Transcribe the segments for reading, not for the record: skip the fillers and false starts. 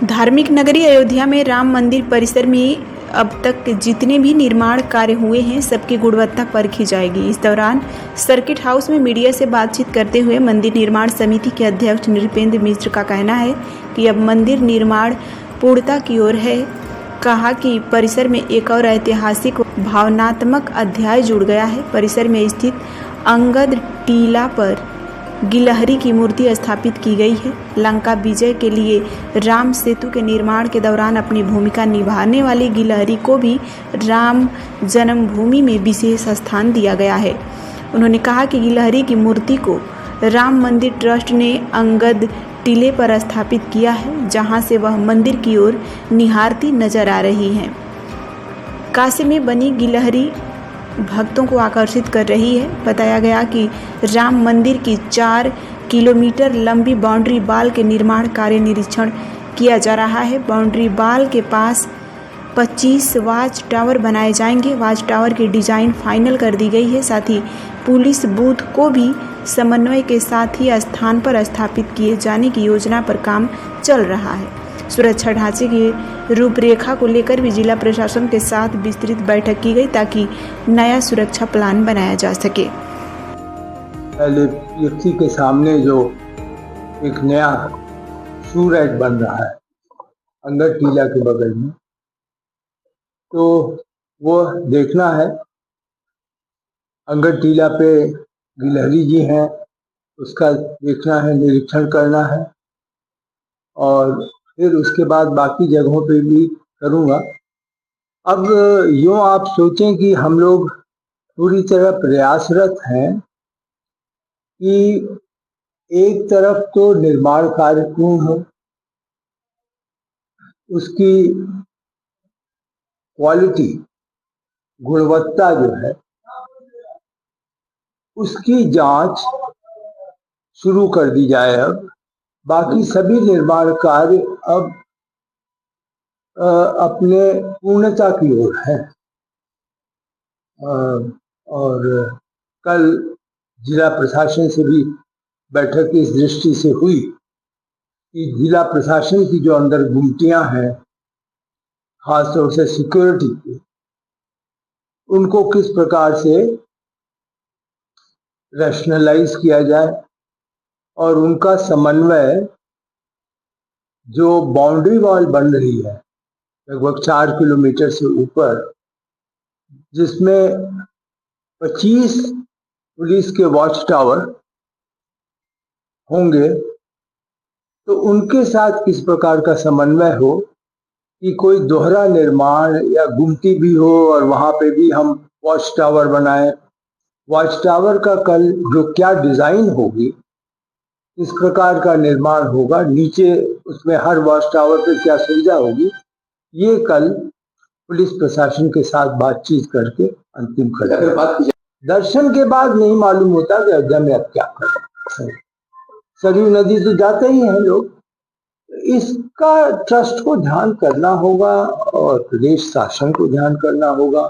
धार्मिक नगरी अयोध्या में राम मंदिर परिसर में अब तक जितने भी निर्माण कार्य हुए हैं सबकी गुणवत्ता परखी जाएगी। इस दौरान सर्किट हाउस में मीडिया से बातचीत करते हुए मंदिर निर्माण समिति के अध्यक्ष नृपेंद्र मिश्र का कहना है कि अब मंदिर निर्माण पूर्णता की ओर है। कहा कि परिसर में एक और ऐतिहासिक भावनात्मक अध्याय जुड़ गया है। परिसर में स्थित अंगद टीला पर गिलहरी की मूर्ति स्थापित की गई है। लंका विजय के लिए राम सेतु के निर्माण के दौरान अपनी भूमिका निभाने वाली गिलहरी को भी राम जन्मभूमि में विशेष स्थान दिया गया है। उन्होंने कहा कि गिलहरी की मूर्ति को राम मंदिर ट्रस्ट ने अंगद टीले पर स्थापित किया है, जहां से वह मंदिर की ओर निहारती नजर आ रही है। काशी में बनी गिलहरी भक्तों को आकर्षित कर रही है। बताया गया कि राम मंदिर की 4 किलोमीटर लंबी बाउंड्री वॉल के निर्माण कार्य निरीक्षण किया जा रहा है। बाउंड्री वॉल के पास 25 वॉच टावर बनाए जाएंगे। वॉच टावर की डिजाइन फाइनल कर दी गई है। साथ ही पुलिस बूथ को भी समन्वय के साथ ही स्थान पर स्थापित किए जाने की योजना पर काम चल रहा है। सुरक्षा ढांचे की रूपरेखा को लेकर भी जिला प्रशासन के साथ विस्तृत बैठक की गई ताकि नया सुरक्षा प्लान बनाया जा सके। पहले व्यक्ति के सामने जो एक नया सूरज बन रहा है अंगद टीला के बगल में, तो वो देखना है। अंगद टीला पे गिलहरी जी हैं, उसका देखना है, निरीक्षण करना है और फिर उसके बाद बाकी जगहों पे भी करूँगा। अब यूँ आप सोचें कि हम लोग पूरी तरह प्रयासरत हैं कि एक तरफ तो निर्माण कार्य पूर्ण हो, उसकी क्वालिटी, गुणवत्ता जो है उसकी जांच शुरू कर दी जाए। अब बाकी सभी निर्माण कार्य अब अपने पूर्णता की ओर है। और कल जिला प्रशासन से भी बैठक इस दृष्टि से हुई कि जिला प्रशासन की जो अंदर गुमटियां हैं, खासतौर से सिक्योरिटी की, उनको किस प्रकार से रैशनलाइज किया जाए और उनका समन्वय जो बाउंड्री वॉल बन रही है लगभग 4 किलोमीटर से ऊपर, जिसमें 25 पुलिस के वॉच टावर होंगे, तो उनके साथ किस प्रकार का समन्वय हो कि कोई दोहरा निर्माण या गुमटी भी हो और वहां पे भी हम वॉच टावर बनाएं। वॉच टावर का कल जो क्या डिजाइन होगी, इस प्रकार का निर्माण होगा, नीचे उसमें हर वॉच टावर पे क्या सुविधा होगी, ये कल पुलिस प्रशासन के साथ बातचीत करके अंतिम करेंगे। दर्शन के बाद नहीं मालूम होता कि अयोध्या में अब क्या करें। सरयू नदी तो जाते ही हैं लोग, इसका ट्रस्ट को ध्यान करना होगा और प्रदेश शासन को ध्यान करना होगा।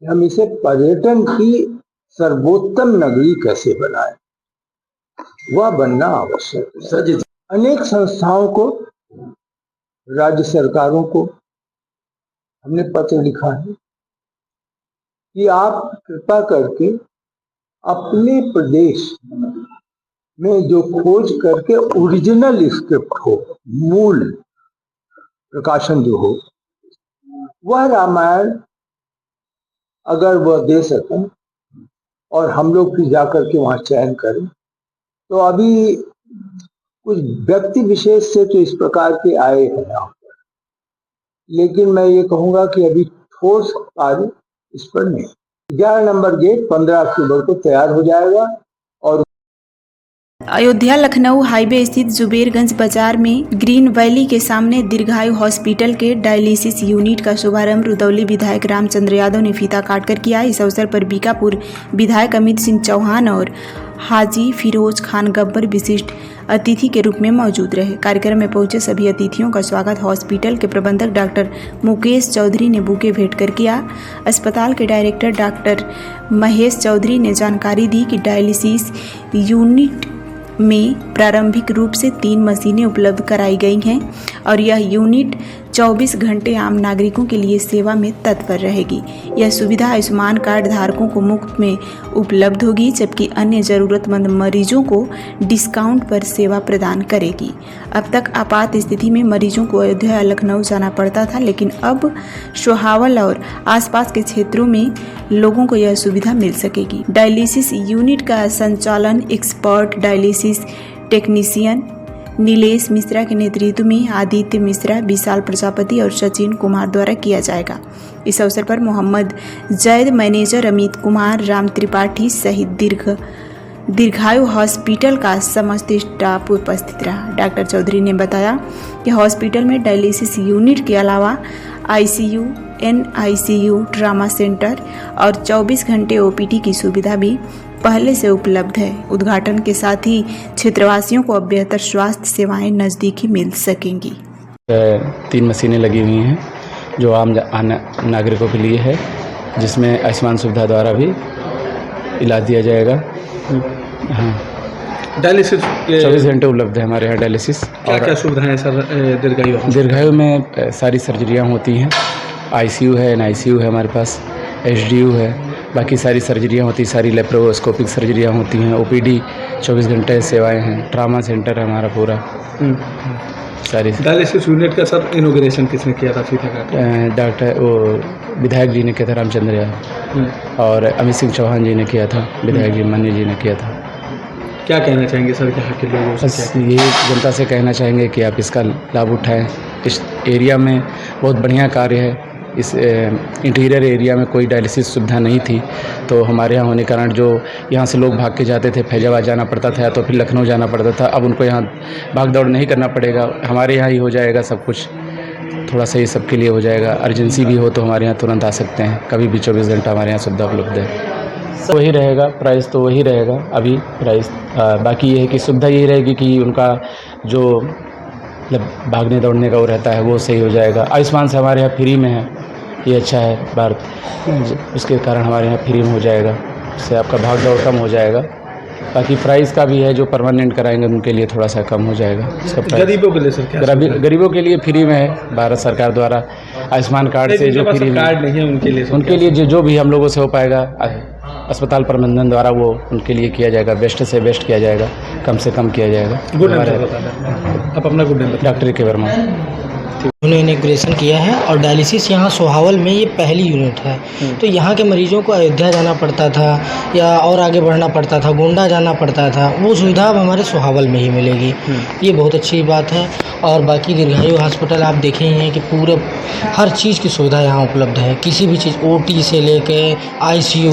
हम इसे पर्यटन की सर्वोत्तम नगरी कैसे बनाएं, वह बनना आवश्यक है। अनेक संस्थाओं को, राज्य सरकारों को हमने पत्र लिखा है कि आप कृपा करके अपने प्रदेश में जो खोज करके ओरिजिनल स्क्रिप्ट हो, मूल प्रकाशन जो हो, वह रामायण अगर वह दे सकें और हम लोग फिर जाकर के वहां चयन करें। तो अभी कुछ व्यक्ति विशेष से तो इस प्रकार के आए हैं यहाँ पर, लेकिन मैं ये कहूँगा कि अभी ठोस कार्य इस पर नहीं। 11 नंबर गेट 15 अक्टूबर को तैयार हो जाएगा। और अयोध्या लखनऊ हाईवे स्थित जुबेरगंज बाजार में ग्रीन वैली के सामने दीर्घायु हॉस्पिटल के डायलिसिस यूनिट का शुभारंभ रुदौली विधायक रामचंद्र यादव ने फीता काटकर किया। इस अवसर पर बीकापुर विधायक अमित सिंह चौहान और हाजी फिरोज खान गब्बर विशिष्ट अतिथि के रूप में मौजूद रहे। कार्यक्रम में पहुंचे सभी अतिथियों का स्वागत हॉस्पिटल के प्रबंधक डॉक्टर मुकेश चौधरी ने बुके भेंट कर किया। अस्पताल के डायरेक्टर डॉक्टर महेश चौधरी ने जानकारी दी कि डायलिसिस यूनिट में प्रारंभिक रूप से 3 मशीनें उपलब्ध कराई गई हैं और यह यूनिट 24 घंटे आम नागरिकों के लिए सेवा में तत्पर रहेगी। यह सुविधा आयुष्मान कार्ड धारकों को मुफ्त में उपलब्ध होगी, जबकि अन्य ज़रूरतमंद मरीजों को डिस्काउंट पर सेवा प्रदान करेगी। अब तक आपात स्थिति में मरीजों को अयोध्या या लखनऊ जाना पड़ता था, लेकिन अब सोहावल और आसपास के क्षेत्रों में लोगों को यह सुविधा मिल सकेगी। डायलिसिस यूनिट का संचालन expert dialysis technician Nilesh Mishra के नेतृत्व में आदित्य मिश्रा, विशाल प्रजापति और सचिन कुमार द्वारा किया जाएगा। इस अवसर पर मोहम्मद जैद, मैनेजर अमित कुमार, राम त्रिपाठी सहित दीर्घायु हॉस्पिटल का समस्त स्टाफ उपस्थित रहा। डॉक्टर चौधरी ने बताया कि हॉस्पिटल में डायलिसिस यूनिट के अलावा आईसीयू, एनआईसीयू, ट्रामा सेंटर और 24 घंटे ओपीडी की सुविधा भी पहले से उपलब्ध है। उद्घाटन के साथ ही क्षेत्रवासियों को अब बेहतर स्वास्थ्य सेवाएं नज़दीकी मिल सकेंगी। 3 मशीनें लगी हुई हैं जो आम नागरिकों के लिए है, जिसमें आयुष्मान सुविधा द्वारा भी इलाज दिया जाएगा। हाँ, डायलिसिस 24 घंटे उपलब्ध है हमारे यहाँ डायलिसिस। क्या क्या सुविधाएं सर दीर्घायु में सारी सर्जरियाँ होती हैं। आईसीयू है, एनआईसीयू है, हमारे पास एचडीयू है, बाकी सारी सर्जरियाँ होती, सारी लेप्रोस्कोपिक सर्जरियाँ होती हैं। ओपीडी 24 घंटे सेवाएं हैं। ट्रामा सेंटर है हमारा पूरा। सारी डायलिसिस यूनिट का सर इनॉग्रेशन किसने किया था? डॉक्टर वो विधायक जी ने किया था, रामचंद्र यादव, और अमित सिंह चौहान जी ने किया था, विधायक जी माननीय जी ने किया था। क्या कहना चाहेंगे सर यहाँ के लोगों से? बस ये जनता से कहना चाहेंगे कि आप इसका लाभ उठाएं। इस एरिया में बहुत बढ़िया कार्य है। इस इंटीरियर एरिया में कोई डायलिसिस सुविधा नहीं थी, तो हमारे यहाँ होने के कारण जो यहाँ से लोग भाग के जाते थे, फैजाबाद जाना पड़ता था या तो फिर लखनऊ जाना पड़ता था, अब उनको यहाँ भाग दौड़ नहीं करना पड़ेगा, हमारे यहाँ ही हो जाएगा सब कुछ। थोड़ा सा ये सबके लिए हो जाएगा। अर्जेंसी भी हो तो हमारे यहाँ तुरंत आ सकते हैं, कभी भी 24 घंटा हमारे यहाँ सुविधा उपलब्ध है। वही रहेगा, प्राइस तो वही रहेगा अभी प्राइस। बाकी ये है कि सुविधा यही रहेगी कि उनका जो मतलब भागने दौड़ने का वो रहता है वो सही हो जाएगा। आयुष्मान से हमारे यहाँ फ्री में है, ये अच्छा है भारत, उसके कारण हमारे यहाँ फ्री में हो जाएगा, इससे आपका भाग दौड़ कम हो जाएगा। बाकी प्राइस का भी है, जो परमानेंट कराएंगे उनके लिए थोड़ा सा कम हो जाएगा। इसका गरीबों के लिए सर क्या? गरीबों के लिए फ्री में है, भारत सरकार द्वारा आयुष्मान कार्ड से जो फ्री कार्ड नहीं है उनके लिए जो भी हम लोगों से हो पाएगा अस्पताल प्रबंधन द्वारा वो उनके लिए किया जाएगा, बेस्ट से बेस्ट किया जाएगा, कम से कम किया जाएगा। आप अपना गुड नेम? डॉक्टर के वर्मा। उन्होंने इनॉग्रेशन किया है और डायलिसिस यहाँ सोहावल में ये पहली यूनिट है। तो यहाँ के मरीजों को अयोध्या जाना पड़ता था या और आगे बढ़ना पड़ता था, गोंडा जाना पड़ता था, वो सुविधा अब हमारे सोहावल में ही मिलेगी। ये बहुत अच्छी बात है। और बाकी दीर्घायु हॉस्पिटल आप देखे ही हैं कि पूरे हर चीज़ की सुविधा यहाँ उपलब्ध है। किसी भी चीज़ ओटी से लेके आईसीयू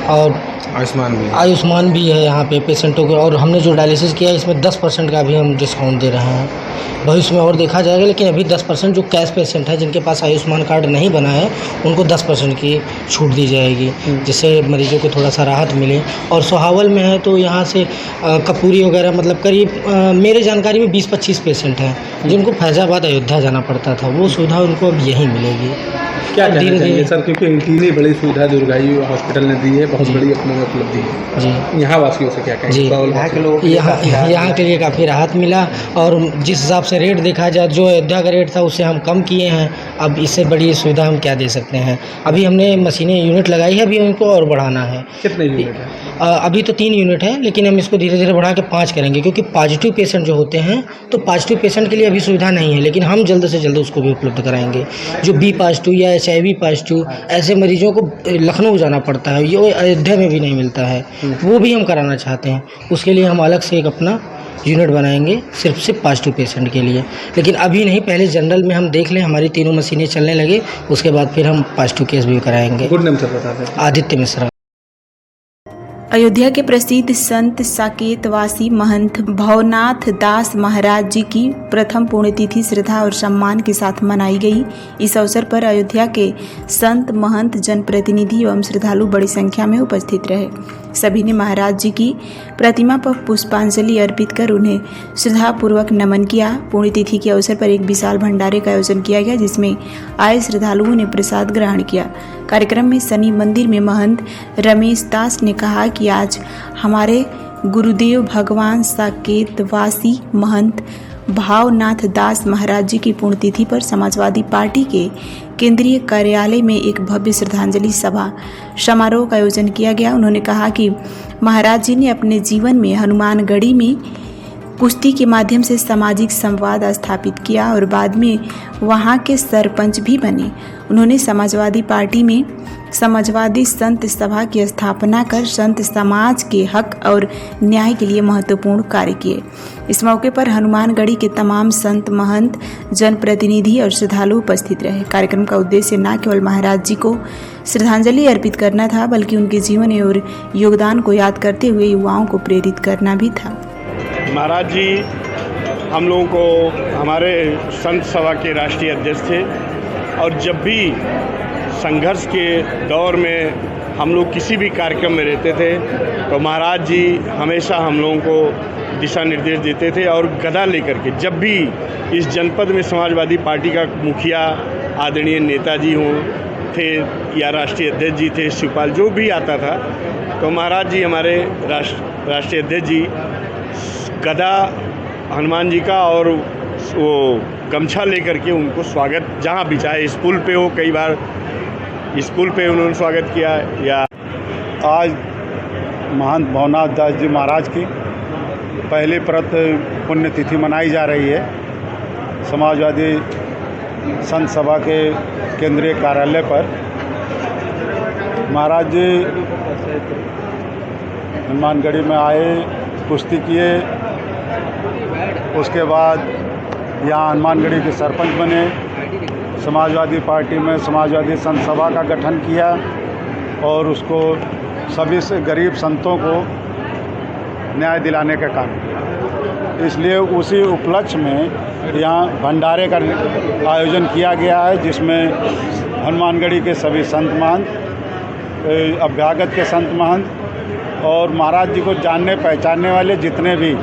और आयुष्मान भी है यहाँ पे पेशेंटों को। और हमने जो डायलिसिस किया है इसमें 10% का भी हम डिस्काउंट दे रहे हैं। भविष्य में और देखा जाएगा, लेकिन अभी 10% जो कैश पेशेंट है जिनके पास आयुष्मान कार्ड नहीं बना है उनको 10% की छूट दी जाएगी, जिससे मरीजों को थोड़ा सा राहत मिले। और सोहावल में है तो यहाँ से कपूरी वगैरह मतलब करीब मेरे जानकारी में 20-25 पेशेंट हैं जिनको फैजाबाद अयोध्या जाना पड़ता था, वो सुविधा उनको अब यहीं मिलेगी। क्या कहना चाहेंगे सर, क्योंकि इतनी बड़ी सुविधा दीर्घायु हॉस्पिटल ने दी है, बहुत बड़ी अपने उपलब्धि है जी। यहाँ वासियों से क्या कहेंगे? जी, यहाँ के लिए काफ़ी राहत मिला। और जिस हिसाब से रेट देखा जाए, जो अयोध्या का रेट था उससे हम कम किए हैं। अब इससे बड़ी सुविधा हम क्या दे सकते हैं। अभी हमने मशीनें यूनिट लगाई है, अभी उनको और बढ़ाना है। कितने यूनिट है? अभी तो 3 यूनिट है, लेकिन हम इसको धीरे धीरे बढ़ा के 5 करेंगे, क्योंकि पॉजिटिव पेशेंट जो होते हैं तो पॉजिटिव पेशेंट के लिए अभी सुविधा नहीं है, लेकिन हम जल्द से जल्द उसको भी उपलब्ध कराएंगे। जो बी पॉजिटिव या HIV पॉजिटिव ऐसे मरीजों को लखनऊ जाना पड़ता है, ये अयोध्या में भी नहीं मिलता है, वो भी हम कराना चाहते हैं। उसके लिए हम अलग से एक अपना यूनिट बनाएंगे सिर्फ पॉजिटिव पेशेंट के लिए। लेकिन अभी नहीं, पहले जनरल में हम देख लें, हमारी 3 मशीनें चलने लगे, उसके बाद फिर हम पॉजिटिव केस भी कराएंगे। गुड नेम सर बता दें? आदित्य मिश्रा। अयोध्या के प्रसिद्ध संत साकेतवासी महंत भवनाथ दास महाराज जी की प्रथम पुण्यतिथि श्रद्धा और सम्मान के साथ मनाई गई। इस अवसर पर अयोध्या के संत महंत जनप्रतिनिधि एवं श्रद्धालु बड़ी संख्या में उपस्थित रहे। सभी ने महाराज जी की प्रतिमा पर पुष्पांजलि अर्पित कर उन्हें श्रद्धापूर्वक नमन किया। पुण्यतिथि के अवसर पर एक विशाल भंडारे का आयोजन किया गया, जिसमें आए श्रद्धालुओं ने प्रसाद ग्रहण किया। कार्यक्रम में शनि मंदिर में महंत रमेश दास ने कहा कि आज हमारे गुरुदेव भगवान साकेतवासी महंत भावनाथ दास महाराज जी की पुण्यतिथि पर समाजवादी पार्टी के केंद्रीय कार्यालय में एक भव्य श्रद्धांजलि सभा समारोह का आयोजन किया गया। उन्होंने कहा कि महाराज जी ने अपने जीवन में हनुमानगढ़ी में कुश्ती के माध्यम से सामाजिक संवाद स्थापित किया और बाद में वहां के सरपंच भी बने। उन्होंने समाजवादी पार्टी में समाजवादी संत सभा की स्थापना कर संत समाज के हक और न्याय के लिए महत्वपूर्ण कार्य किए। इस मौके पर हनुमानगढ़ी के तमाम संत महंत जनप्रतिनिधि और श्रद्धालु उपस्थित रहे। कार्यक्रम का उद्देश्य न केवल महाराज जी को श्रद्धांजलि अर्पित करना था, बल्कि उनके जीवन और योगदान को याद करते हुए युवाओं को प्रेरित करना भी था। महाराज जी हम लोगों को हमारे संत सभा के राष्ट्रीय अध्यक्ष थे और जब भी संघर्ष के दौर में हम लोग किसी भी कार्यक्रम में रहते थे तो महाराज जी हमेशा हम लोगों को दिशा निर्देश देते थे और गदा लेकर के जब भी इस जनपद में समाजवादी पार्टी का मुखिया आदरणीय नेताजी हों थे या राष्ट्रीय अध्यक्ष जी थे, शिवपाल जो भी आता था तो महाराज जी हमारे राष्ट्रीय अध्यक्ष जी गदा हनुमान जी का और वो गमछा लेकर के उनको स्वागत जहाँ भी चाहे स्कूल पे हो, कई बार स्कूल पे उन्होंने स्वागत किया। या आज महंत भावनाथ दास जी महाराज की पहली प्रत पुण्यतिथि मनाई जा रही है। समाजवादी संत सभा के केंद्रीय कार्यालय पर महाराज जी हनुमानगढ़ी में आए, कुश्ती किए, उसके बाद यहाँ हनुमानगढ़ी के सरपंच बने, समाजवादी पार्टी में समाजवादी संत सभा का गठन किया और उसको सभी से गरीब संतों को न्याय दिलाने का काम किया। इसलिए उसी उपलक्ष्य में यहाँ भंडारे का आयोजन किया गया है, जिसमें हनुमानगढ़ी के सभी संत महंत, अभ्यागत के संत महंत और महाराज जी को जानने पहचानने वाले जितने भी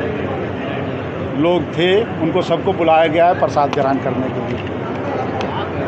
लोग थे उनको सबको बुलाया गया है प्रसाद ग्रहण करने के लिए।